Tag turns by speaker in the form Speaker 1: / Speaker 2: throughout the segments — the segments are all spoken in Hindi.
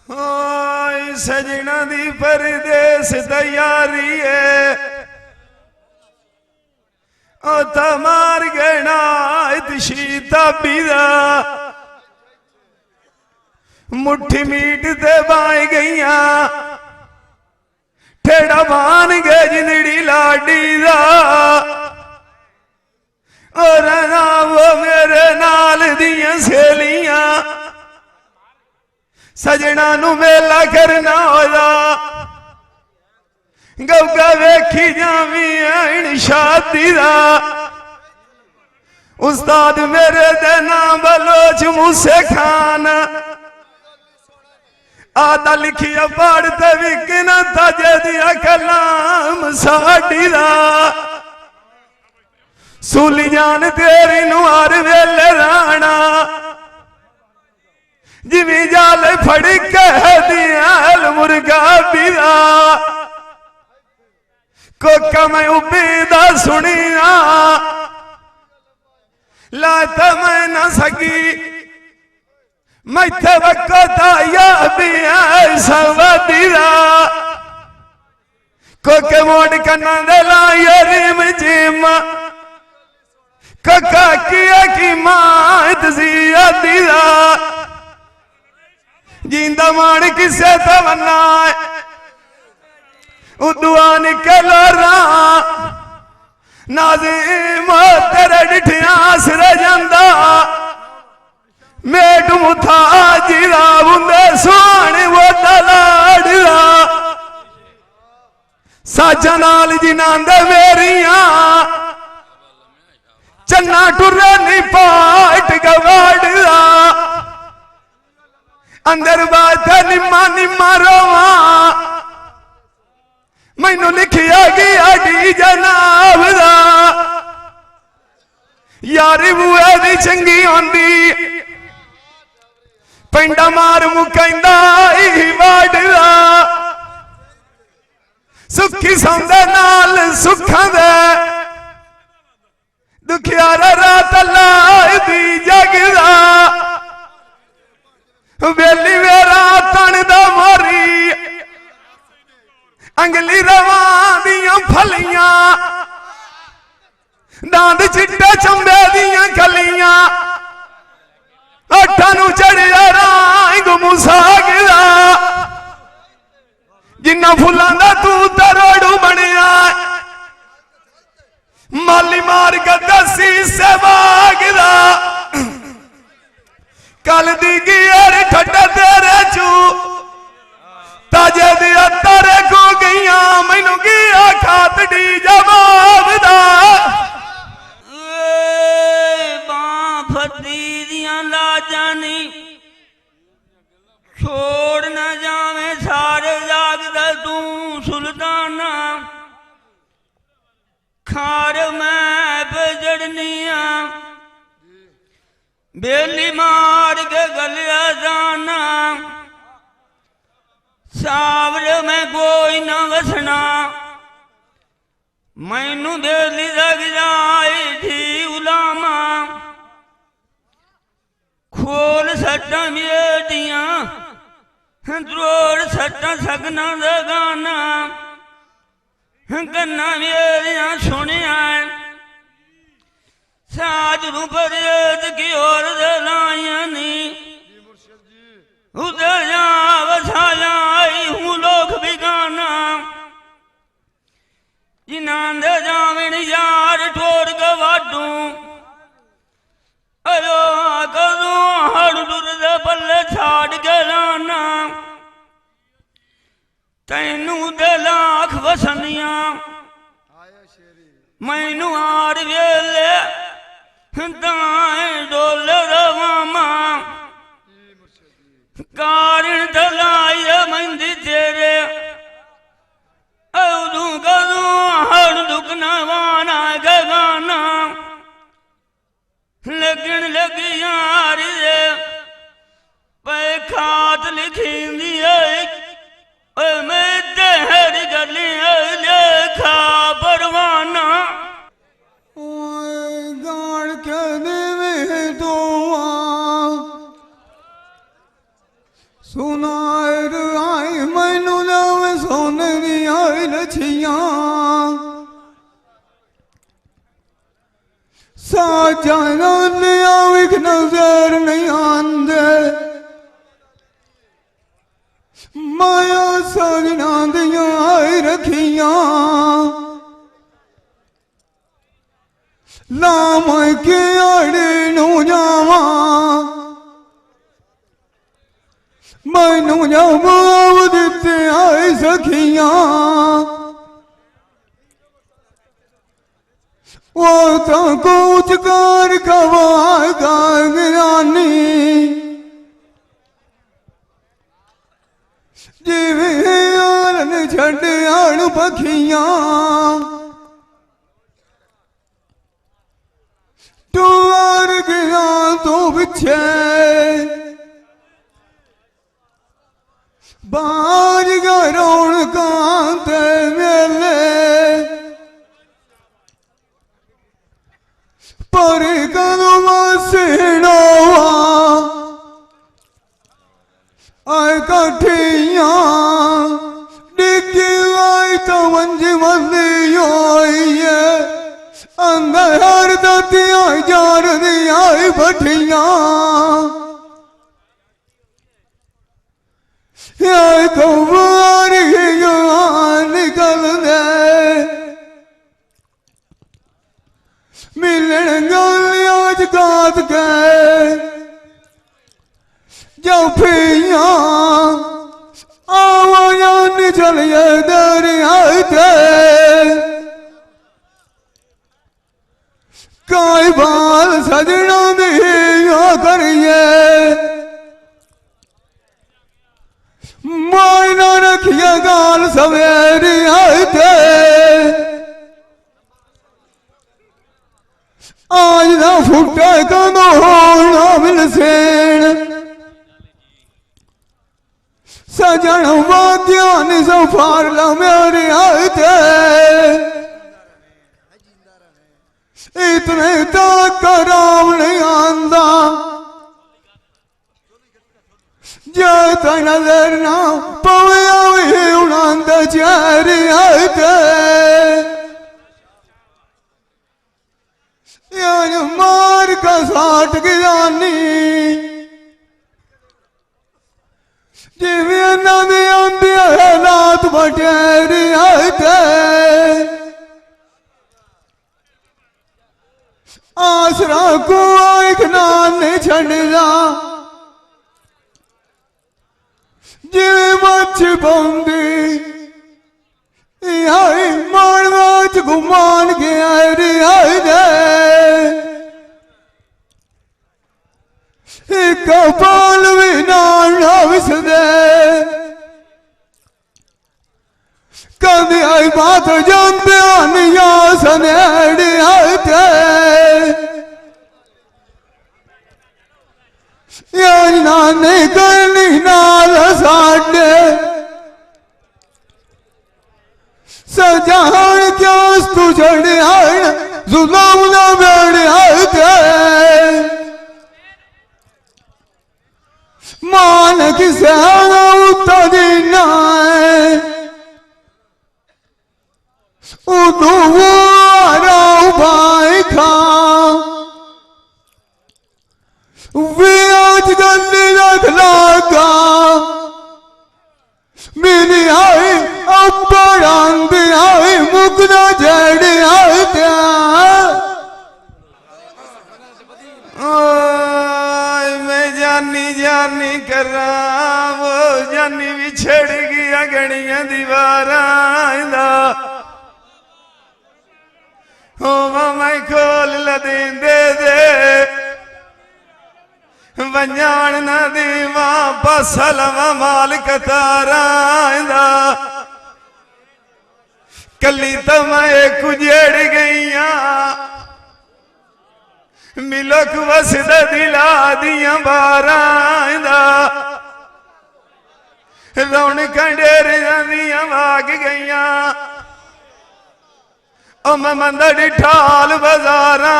Speaker 1: हाय सजना दी परदेस तैयारी है ओ तमार गना शीता पीदा मुट्ठी मीट ते बाई गईया ठेड़ा बान गए जिंदड़ी लाडी दा और ना वो मेरे नाल दियां सहेलियां सजना नू मेला करना होदा गौगा वेखी जावी शादी दा उस्ताद मेरे दे नाम बलोच मूसे खान आदा लिखिया पढ़ते विकन ताजे दिया कलाम साडी दा सूली जान तेरी नुआर वेले राणा जिमी जाल फड़ कह दिया मुर्गा पीदा कोका मैं उबीदा सुनिया लाता मैं ना सकी मैं थे वक्ता या बिया सवदीदा कोके मोड़ कन्ना दे लायरीम जिम कोका किया की मां तजिया दीदा जिंदा मान किसे तमन्ना उदुआ निकलो रा नाज़िम तेरे डिठिया सिर जांदा मेट मुथा जीरा बुंदे सोहने वो लाड़दा साजा नाल जिन्हां दे मेरियां चन्ना टुरे नी पाट गवाड़दा अंदर बात निम्मा निम्मा रोवा मैनू लिखिया गया डी जनाब दा यारी बुआ दी चंगी आंदी पिंडा मार मुकैंदा ही वाड़दा सुखी सौंदे नाल सुखां दे दुखियारा रात लाई दी जगदा वेली वेरा तन दा मारी अंगली रवा दियां फलियां दांद चिट्टे चंबे दियां कलियां अठा नू चढ़िया रंग मुसागदा जिन्ना फुलां दा तू तरोड़ू बनिया माली मार गदसी से वागदा कल दी गियर ठड्डा तेरे चू ताजे दिया तारे को गईया मैनू गिया खात डी जवाब दा
Speaker 2: बां फती दियां लाजां नी छोड़ न जावे सारे जागदा तू सुल्ताना खार मैं बजड़निया बेली मार के गलिया जाना सावर में कोई न वसना मैनू बेली लग जाए थी उलामा खोल सट्टा बेटियां द्रोड़ सट्टा सगना गाना कन्ना मेरिया सुनिया साज रूपरेत की ओर लाइया नी उधर जा वसाया आई हूँ लोग बिगाना जिन्हां दे जावन यार ठोर गवाडू अयो कदू हड़ डुर दे पल्ले छाड़ के लाना तैनू दे लाख वसनिया मैनू आर वेले दाएं डोल रवामा कारण दलाई मंदी तेरे अदू कदू हड़ दुखना वाना गगाना लगन लगी यार पे खात लिखी मैं तेहर गली लेखा परवाना गाड़ के देवे तो
Speaker 3: सुनार आई मैनू लावे सोने दी आई लछियां साजा लिया विख नजर नहीं आंदे माया साजना दियां आई रखियां लाम के आड़े नू जावा मैनू जवाब दिते आई सखियां वो तो कूच कर कवागा गिरानी जिवे आलन छड़ आण पखियां टूर गया तो पिछे बाज गरोण कांते मेले पर कदम सिणोवा आय कठियां डिगी आई तो मंज मंदी होई अंदर दतिया जार दिया भठियां कौर निकल दे मिलन गल गात गए जफिया आवाज चलिए दरिया काई बाल सजना दिया करिए मायना रखिए गाल सवेरे आते आज ना फुटे कदो होना मिल सेन सजन वाद्या नि सफार ला मेरे आते इतने तक राम नहीं आंदा जत नजर ना पवे उनंद चेहरे आते यार मार का साठ गिरानी जिवे नदी आंदी है रात बटेरे आते आसरा को एक नान नहीं छड़ला जिवे मच बंदी आई मारवाच घुमान गया रे एक पाल भी ना विसदे कभी आई बात जानते आनिया सनेड़े आते यार नाने करनी नाल साडे सजान क्या तू चढ़ आन जुलाम ना बेड़ आते मान किसे उता दीना उदू वो भाई खा वे आज गंदी रख लागा मेरी आई अब्बर आंदी आई मुकना जड़ आई त्या
Speaker 1: मैं जानी जानी करा वो जानी भी छड़ गया गणिया दीवारा हो मैं खोल लदें दे वंजान नदी वापस लवा मालिक तारा कली तो मैं कुजेड़ गईया मिलक वसद दिला दिया बारा रौनक डेर दिया भाग गईया ओ मैं मंदर ठाल बाजारा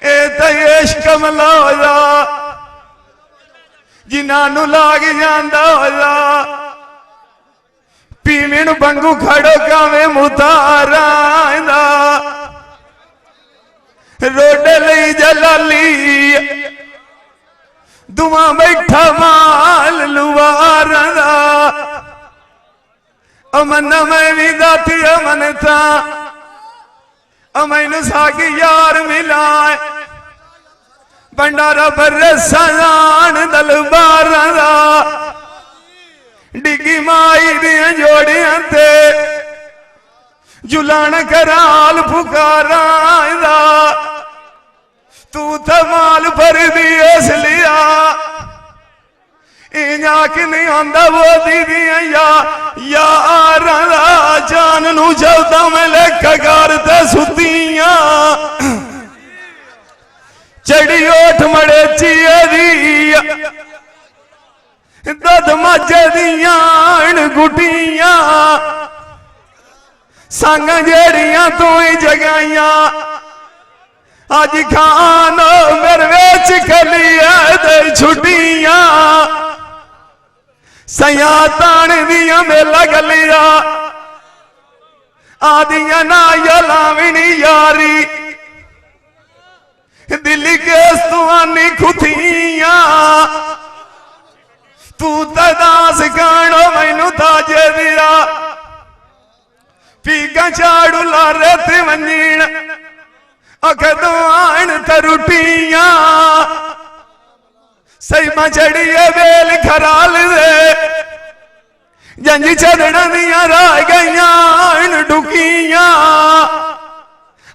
Speaker 1: ए तो इश्क मलौजा जिन्हों लाग जाता होया पीवन बंगू खड़ो कावे मुतारा रोड लई जलाली दुआ बैठा माल लुवार अमन मैं भी दाती अमन था अमन साकी यार मिलाए भंडारा बर्रे सजान दलबार डिगी माई दिया जोड़ियां ते जुलान कराल पुकारा तू माल भर दियस लिया इंजाक नहीं आंदा वो दीदियां यार जान नू चलदा मैं लेखा करते सुतियां चढ़ी ओठ मड़े चिया दद मजे दिया गुटियां संग जेड़ियां तू ही जगाइया अज खान मेरे वेच खलिया दे छुट्टियां सया तान दिया मेला गलिया आदिया ना लावनी यारी दिल्ली केस तू आनी खुथिया तू तदास गाणो मैनू ताजे दिया पीका झाड़ू लारे ते वंजीण अखदो आन तरुटिया सईमा चढ़िए वेल खराल दे जंजी चढ़ना दिया रह गई डुकिया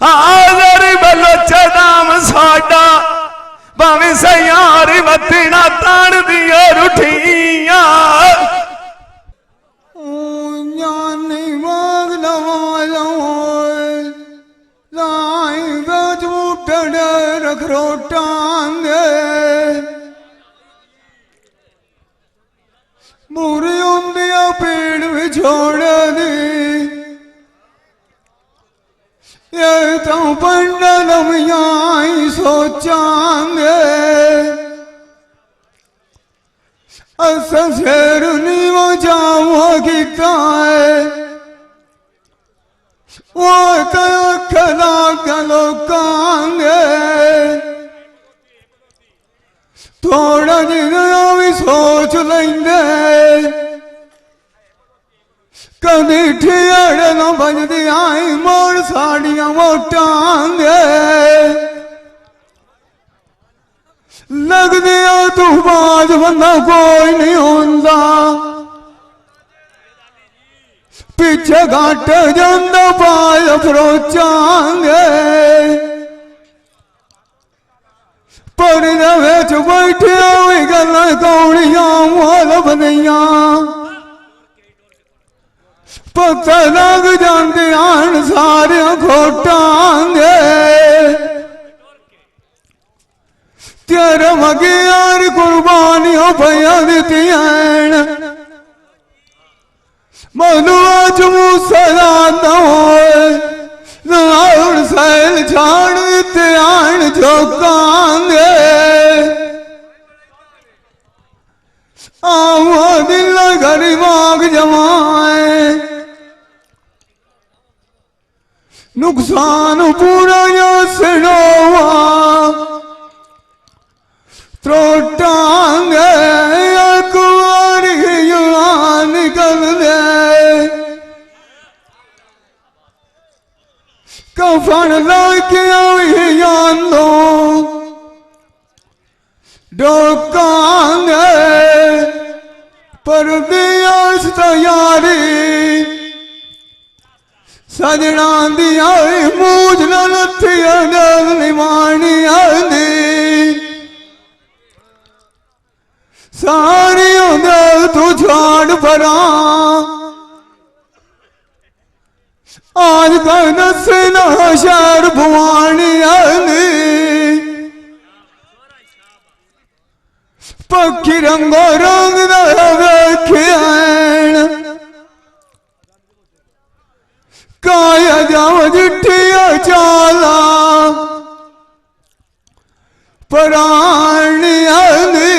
Speaker 1: आदर बलोचा दाम साडा भावे सयार वतना तान दिया रुठिया
Speaker 3: जानी मांग लवालो लाई बजूटड़े रख रोटांगे बुरी उंदिया पेड़ में छोड़ दी ये तो पंडलम यहाँ सोचांगे असा शेर नहीं वो जावा किता है वो कयो खला गलो कांगे थोड़ा जिहा भी सोच लेंगे कभी ठियाड़े न बजदी आई मोड़ साड़ियां मोटांगे लग दिया तू बाज बंदा कोई नहीं होंदा पीछे घाट जांदा पाय फरोचांगे परदे विच बैठे हुई गल्लां कौड़ियां मोल बनिया पता लग जाते आन सारे खोटांगे तेरे मगे यार कुर्बानियों भैया दितियां मनु आज मूसला नाउड़ सैल छाड़ ते आन झोकांगे आओ दिल घरी मांग जमाए नुकसान पूरा या सिनोवा त्रोटांगे कुआर निकल दे कफन लाके यानो डोकांगे पर दिया तैयारी सजना दिया मूझ लथी निमानी आंदी सारी तू झाड़ परा आज तक दसना शहर भवानी आंदी पक्षी रंगो रंग वेख्याण काया जाओ जिठिया चाला प्राणी आंदी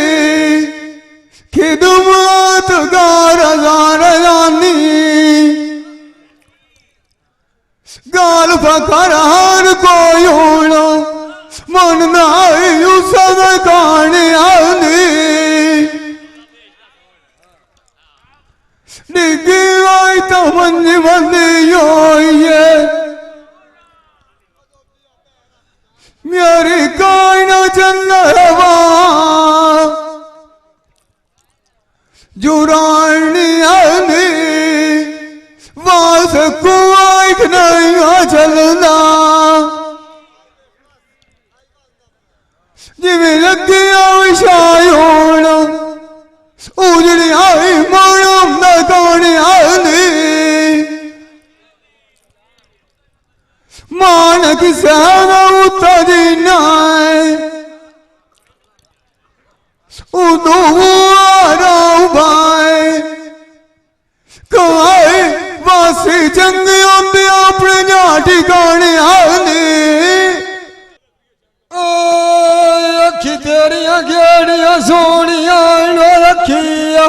Speaker 3: मंदी होइए मेरी कोई न चंदवा जुरानिया ने वास को एक नहीं चलना जिमें लगिया विशाय होना उजड़ी आई मानम न कौन आने मानक सारा उतरना उदो भाई कहे वासी जंग आंदे अपने जाटी गाने आने अखी तेरिया गेड़िया सोनिया रखिया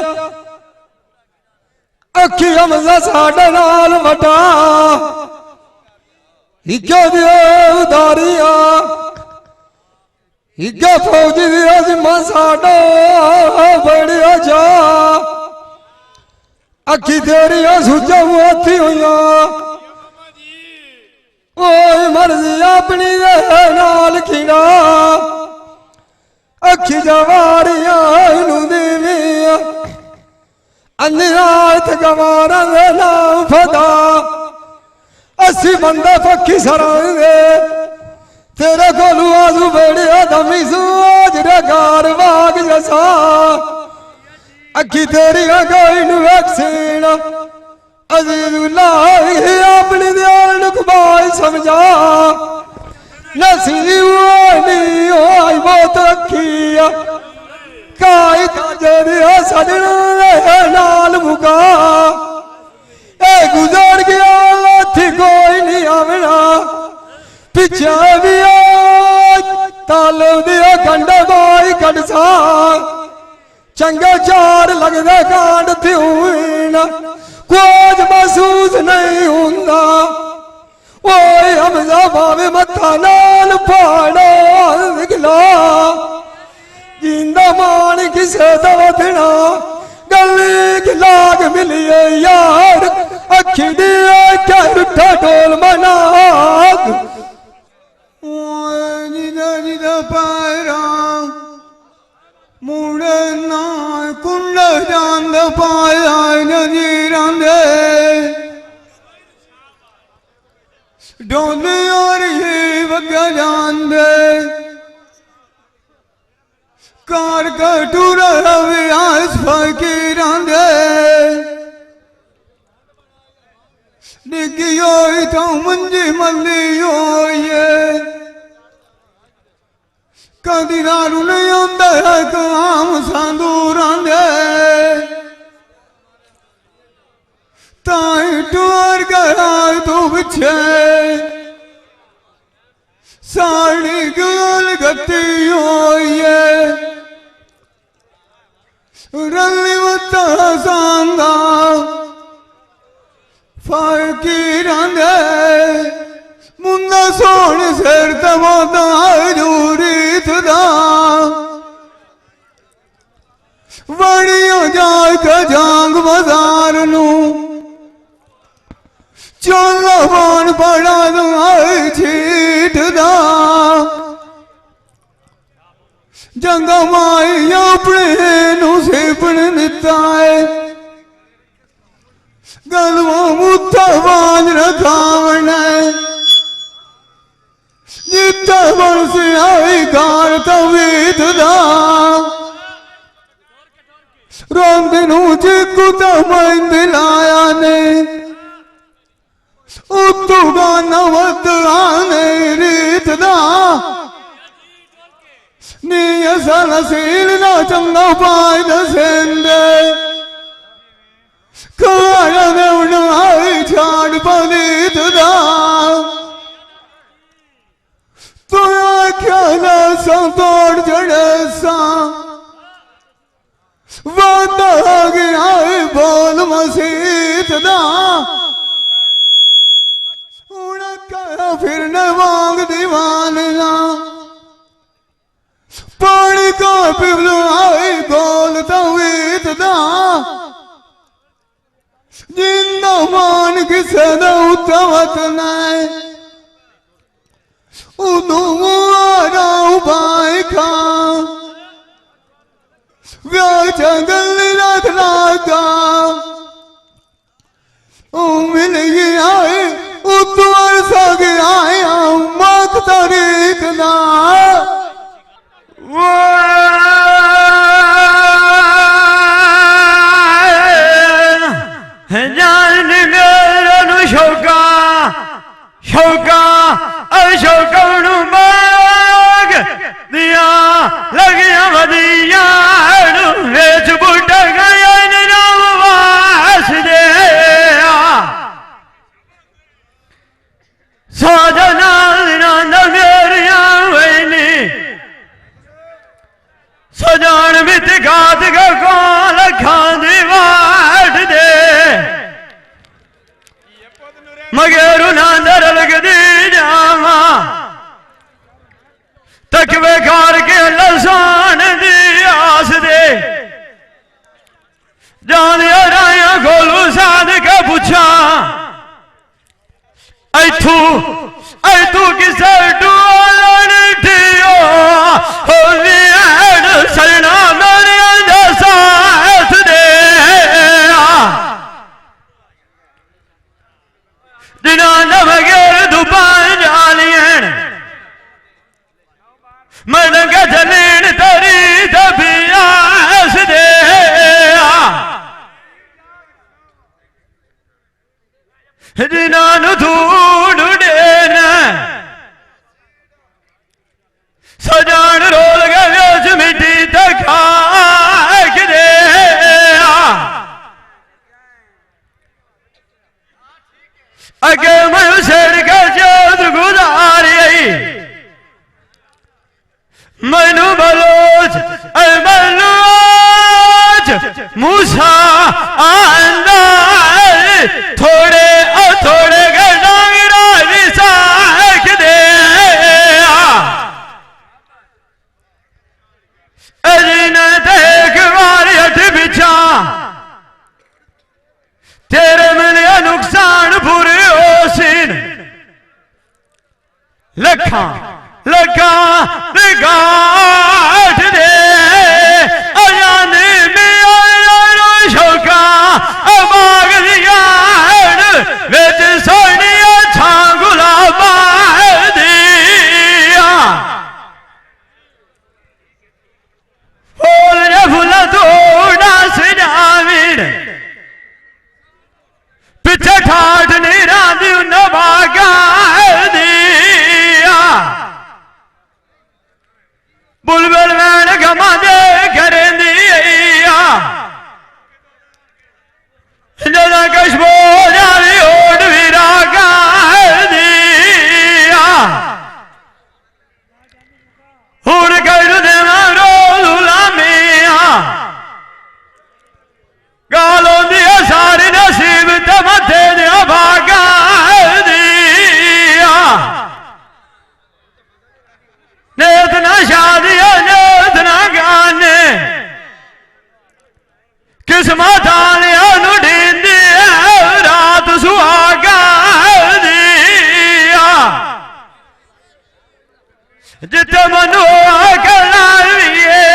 Speaker 3: अखी हमजा साडे नाल वटा हिग्गा दिया उदारिया हिग्गा फौजी दिया जिम्मा साडा बड़िया जा अखी तेरिया सुजा मोती हुआ ओए मर्जी अपनी दे नाल खीड़ा अखी जवारिया नू देविया अन्याय गवारा दे नाम फदा अस्सी बंदे पक्की सरांगे तेरे कोलू आजू बेड़िया दमी सूज रे गार बाग जसा अखी तेरी कोई नू वैक्सीन अजीजुल्लाह अपनी दयाल नु कबाई समझा नसीब नहीं होई बहुत अखिया काई ताजे दिया सजन नाल मुका ए गुजर गया लाठी कोई नहीं आवना पिछा भी तालो दिया गंडा बाई कड़सा चंगा चार लगदा कांड थी कुछ महसूस नहीं होंदा ओए हमजा भावे मत्था नाल पाड़ो निकला जिंदा मान किसे दा वधना गली की लाग मिलिए यार अखी दिया क्या रुठा ढोल मनाग जिदा जिदा पायरा मुड़े ना कुंड जान पाया नजीरां दे डोले और ये वगा जान दे कार का टूरा व्यास फकीरां दे डिगी होई तो मंजी मल्ली होइए कदी दारू नहीं आंदा है काम संदूरां दे ताई टूर गया तू पिछे साड़ी गल गती होइए रली मत सांदा फकीरां दे मुंदा सोने सिर तमादा जूरी तुदा बड़िया जाए का जांग बाजार नू चोला बान पड़ा दुआई छीट दा जंगा माई अपने नू सिपन दिता है गलवा मुत्था बाज रखावन जिता बरस आई गार तवीत दा रोंद नू चिकू तमन दिलाया ने उतू गाना वद आने रीत दा नी असा नसील ना चंगा पाई दसेंदे कारा ने उड़ाई छाड़ पलीत दा तू आख्या सा तोड़ जड़े सा वादा गया बोल मसीत दा फिर न मांग दीवाना पानी का पिबलो आई गोल तवीत दा जिंदा मान के किसे ने उतवत नाय उनु मुआरा उबाई खा व्याह जंगल रख लागा मिल गया उतवर सग आया मत तरीक ना
Speaker 2: जान मेरा शौका शौका अशौका बाग दिया लगिया वदिया वेच बुटा गया नाम वास दे साजना मेरिया वैनी सजान बित गात का कौन खांदी वाट दे मगेरू नांदर लग दी जावा तकवे खार के लसान दी आस दे जान राया गोलू साध के पूछा ऐथू किसे डूलन ठियो होली ऐड सरना मेरे जैसा ऐथ दे दिना नमगेर दुपान जालियन मन के जलीन तरी तबिया ऐस दे जिन्हों धूड़ डेन सजान रोल गए मिट्टी तक दे अगे मैं शेर का जोत गुजारी मैनू बलोच मूसा आंदा थोड़े थोड़े गडांगरा विसाख दे अजिन देख मारी हट बिछा तेरे मिले नुकसान पूरे हो सिन लखा लखा गाठ दे अजाने में शौका बाग दिया बेच सोनिया छांगुला दिया फूल रे फूला थोड़ा सजाविन पिछे ठाठ नीरा दियो न बागा दिया बुलबुल मैन गमा दे करें दिया जरा कशबो जारी ओट वीरा का दिया हुर कर देना रोला मिया गालों दिया सारी नसीब तमथे दिया भागा दिया नेत ना शादिया नेत ना गाने किस्मत आलिया ढींदी रात सुहागा दिया जिथे मनु कलाविए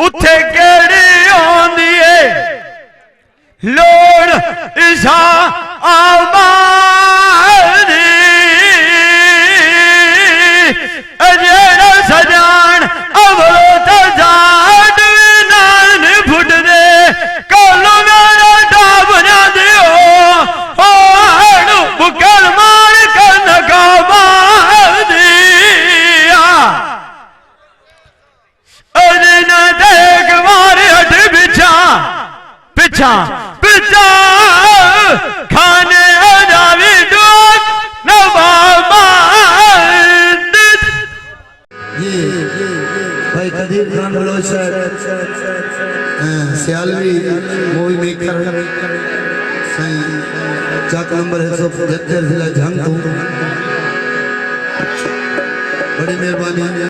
Speaker 2: उथे केड़ी आंदी है लोड़ इसा आबादी अजेड़ा सजान अवलो तो जाट नाल फुट दे कलू मेरा डाब ना दियो बुकल मार कर नकाबा दिया अजिन देख मारे हट बिछा पिछा पिछा खाने जावी डूब नवाबा
Speaker 3: ये भाई कदीर खान बलोच सियालवी मूवी मेकर सही चाक नंबर है 175 जिला जंग बड़ी मेहरबानी।